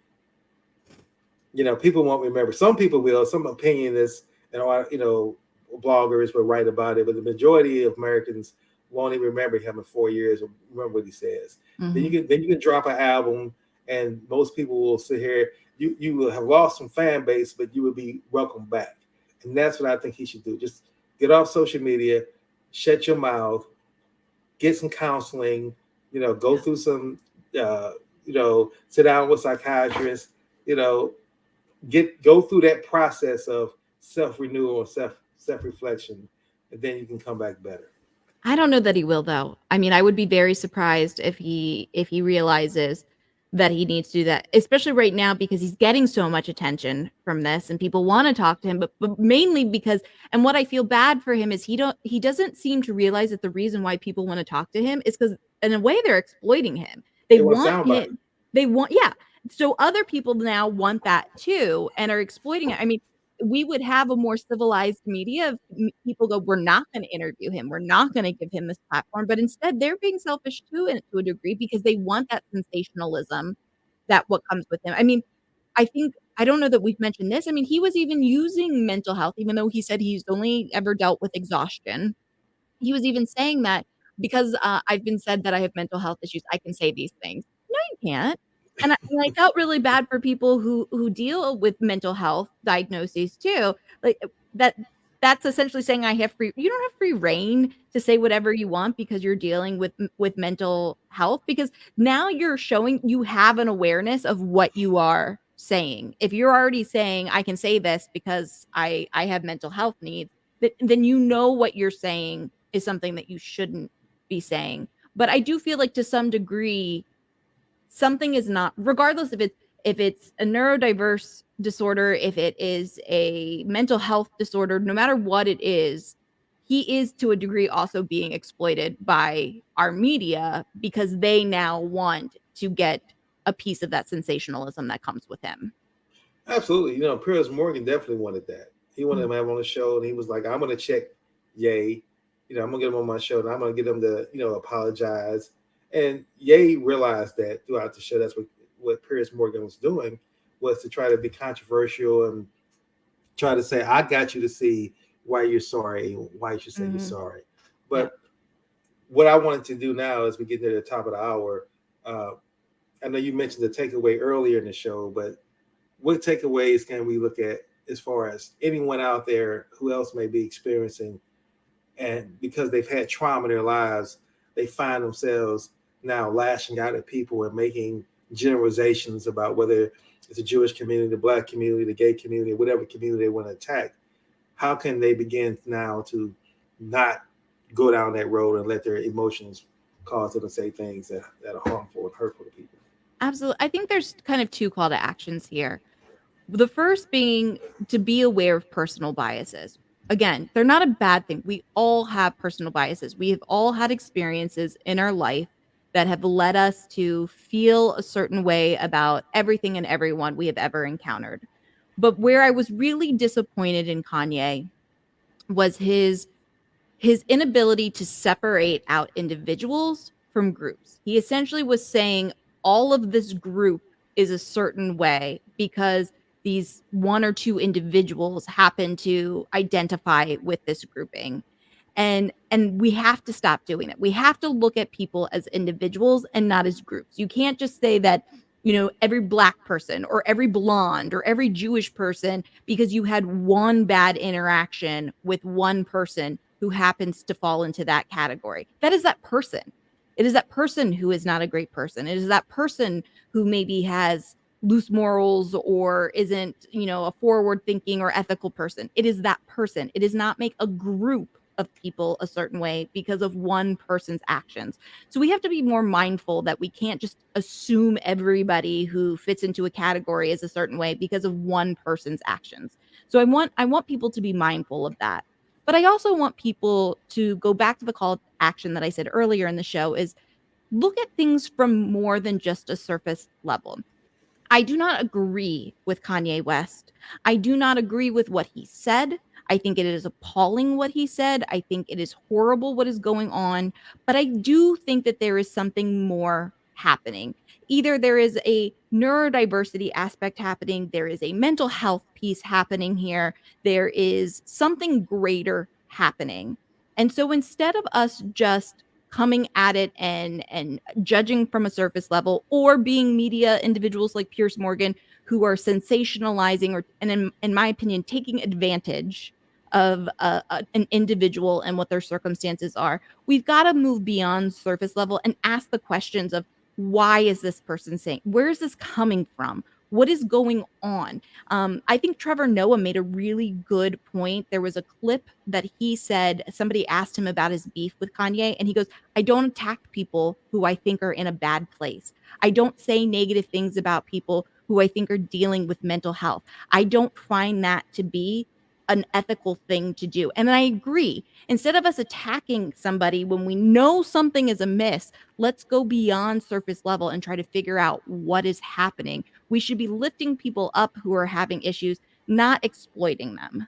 People won't remember. Some people will. Some opinionists and bloggers will write about it, but the majority of Americans won't even remember him in 4 years or remember what he says. Mm-hmm. Then you can drop an album, and most people will sit here. You will have lost some fan base, but you will be welcomed back. And that's what I think he should do. Just get off social media, shut your mouth, get some counseling. Go through some. Sit down with psychiatrists. Go through that process of self-renewal or self-reflection, and then you can come back better. I don't know that he will though. I mean, I would be very surprised if he realizes that he needs to do that, especially right now because he's getting so much attention from this and people want to talk to him, but mainly because and what I feel bad for him is he doesn't seem to realize that the reason why people want to talk to him is because in a way they're exploiting him. They They want want soundbite. him. They want yeah. So other people now want that too and are exploiting it. I mean, we would have a more civilized media if people go, we're not going to interview him. We're not going to give him this platform. But instead, they're being selfish too, and to a degree, because they want that sensationalism that what comes with him. I mean, I think, I don't know that we've mentioned this. I mean, he was even using mental health, even though he said he's only ever dealt with exhaustion. He was even saying that because I've been said that I have mental health issues, I can say these things. No, you can't. And I felt really bad for people who deal with mental health diagnoses too. Like that that's essentially saying I have free you don't have free reign to say whatever you want because you're dealing with mental health because now you're showing you have an awareness of what you are saying. If you're already saying I can say this because I have mental health needs, then you know what you're saying is something that you shouldn't be saying. But I do feel like to some degree something is not regardless if it's a neurodiverse disorder, if it is a mental health disorder, no matter what it is, he is to a degree also being exploited by our media because they now want to get a piece of that sensationalism that comes with him. Absolutely. You know, Piers Morgan definitely wanted that. He wanted Mm. him to have on the show, and he was like, "I'm going to check Ye. You know, I'm going to get him on my show, and I'm going to get him to, apologize." And Ye realized that throughout the show, that's what Piers Morgan was doing, was to try to be controversial and try to say, "I got you to see why you're sorry, why you should say you're Mm-hmm. sorry." Yep. But what I wanted to do now, as we get to the top of the hour, uh, I know you mentioned the takeaway earlier in the show, but what takeaways can we look at as far as anyone out there who else may be experiencing and because they've had trauma in their lives, they find themselves now lashing out at people and making generalizations about whether it's a Jewish community, the black community, the gay community, whatever community they want to attack. How can they begin now to not go down that road and let their emotions cause them to say things that are harmful and hurtful to people? Absolutely. I think there's kind of two call to actions here. The first being to be aware of personal biases. Again, they're not a bad thing. We all have personal biases. We have all had experiences in our life that have led us to feel a certain way about everything and everyone we have ever encountered. But where I was really disappointed in Kanye was his inability to separate out individuals from groups. He essentially was saying all of this group is a certain way because these one or two individuals happen to identify with this grouping. And we have to stop doing that. We have to look at people as individuals and not as groups. You can't just say that, every black person or every blonde or every Jewish person because you had one bad interaction with one person who happens to fall into that category. That is that person. It is that person who is not a great person. It is that person who maybe has loose morals or isn't, a forward thinking or ethical person. It is that person. It does not make a group of people a certain way because of one person's actions. So we have to be more mindful that we can't just assume everybody who fits into a category is a certain way because of one person's actions. So I want people to be mindful of that. But I also want people to go back to the call to action that I said earlier in the show is look at things from more than just a surface level. I do not agree with Kanye West. I do not agree with what he said. I think it is appalling what he said. I think it is horrible what is going on. But I do think that there is something more happening. Either there is a neurodiversity aspect happening, there is a mental health piece happening here, there is something greater happening. And so instead of us just coming at it and judging from a surface level or being media individuals like Pierce Morgan who are sensationalizing or and in my opinion taking advantage of an individual and what their circumstances are. We've got to move beyond surface level and ask the questions of why is this person saying, where is this coming from? What is going on? I think Trevor Noah made a really good point. There was a clip that he said, somebody asked him about his beef with Kanye, and he goes, I don't attack people who I think are in a bad place. I don't say negative things about people who I think are dealing with mental health. I don't find that to be an ethical thing to do. And I agree. Instead of us attacking somebody when we know something is amiss, let's go beyond surface level and try to figure out what is happening. We should be lifting people up who are having issues, not exploiting them.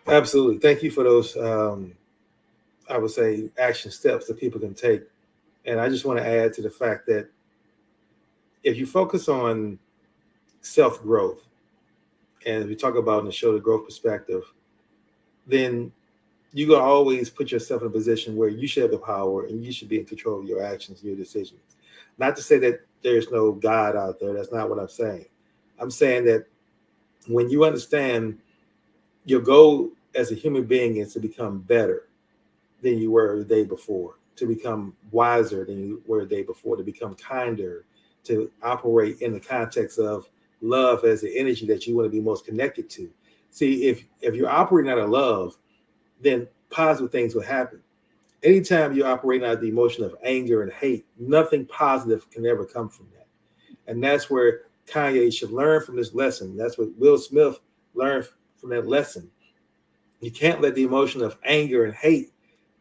Absolutely. Thank you for those, I would say, action steps that people can take. And I just want to add to the fact that if you focus on self growth, and we talk about in the show the growth perspective, then you're going to always put yourself in a position where you should have the power and you should be in control of your actions, your decisions. Not to say that there's no God out there. That's not what I'm saying. I'm saying that when you understand your goal as a human being is to become better than you were the day before, to become wiser than you were the day before, to become kinder, to operate in the context of love as the energy that you want to be most connected to. See, if you're operating out of love, then positive things will happen. Anytime you're operating out of the emotion of anger and hate, nothing positive can ever come from that. And that's where Kanye should learn from this lesson. That's what Will Smith learned from that lesson. You can't let the emotion of anger and hate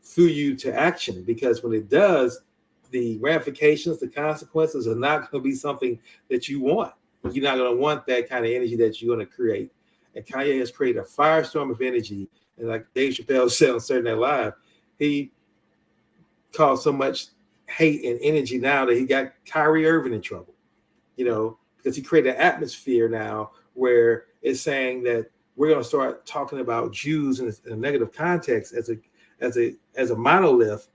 fuel you to action, because when it does, the ramifications, the consequences are not going to be something that you want. You're not going to want that kind of energy that you're going to create. And Kanye has created a firestorm of energy. And like Dave Chappelle said on Saturday Night Live, he caused so much hate and energy now that he got Kyrie Irving in trouble, because he created an atmosphere now where it's saying that we're going to start talking about Jews in a negative context as a monolith,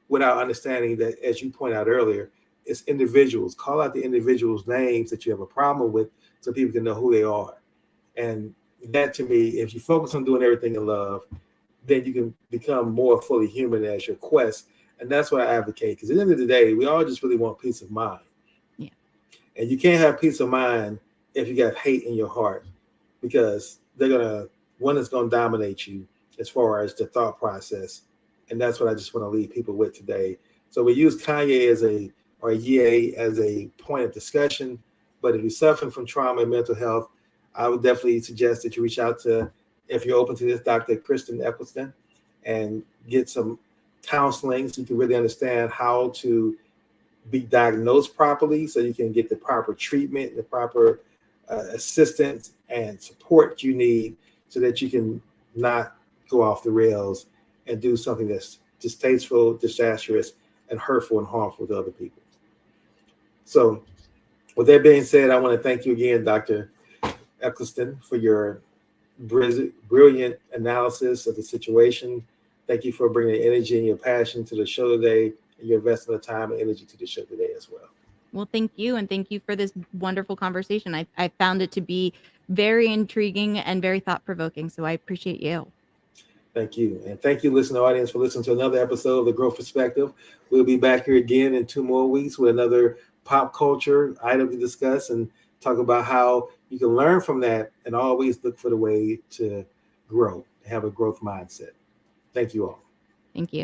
without understanding that, as you point out earlier, it's individuals. Call out the individuals' names that you have a problem with, so people can know who they are. And that, to me, if you focus on doing everything in love, then you can become more fully human as your quest. And that's what I advocate. Because at the end of the day, we all just really want peace of mind. Yeah. And you can't have peace of mind if you got hate in your heart, because one is going to dominate you as far as the thought process. And that's what I just want to leave people with today. So we use Kanye or Ye as a point of discussion. But if you're suffering from trauma and mental health, I would definitely suggest that you reach out to, if you're open to this, Dr. Kristen Eccleston, and get some counseling so you can really understand how to be diagnosed properly, so you can get the proper treatment, the proper assistance and support you need, so that you can not go off the rails and do something that's distasteful, disastrous, and hurtful and harmful to other people. So with that being said, I want to thank you again, Dr. Eccleston, for your brilliant analysis of the situation. Thank you for bringing the energy and your passion to the show today, and your investment of time and energy to the show today as well. Well, thank you. And thank you for this wonderful conversation. I found it to be very intriguing and very thought-provoking. So I appreciate you. Thank you. And thank you, listening audience, for listening to another episode of The Growth Perspective. We'll be back here again in 2 more weeks with another pop culture item to discuss and talk about how you can learn from that and always look for the way to grow, have a growth mindset. Thank you all. Thank you.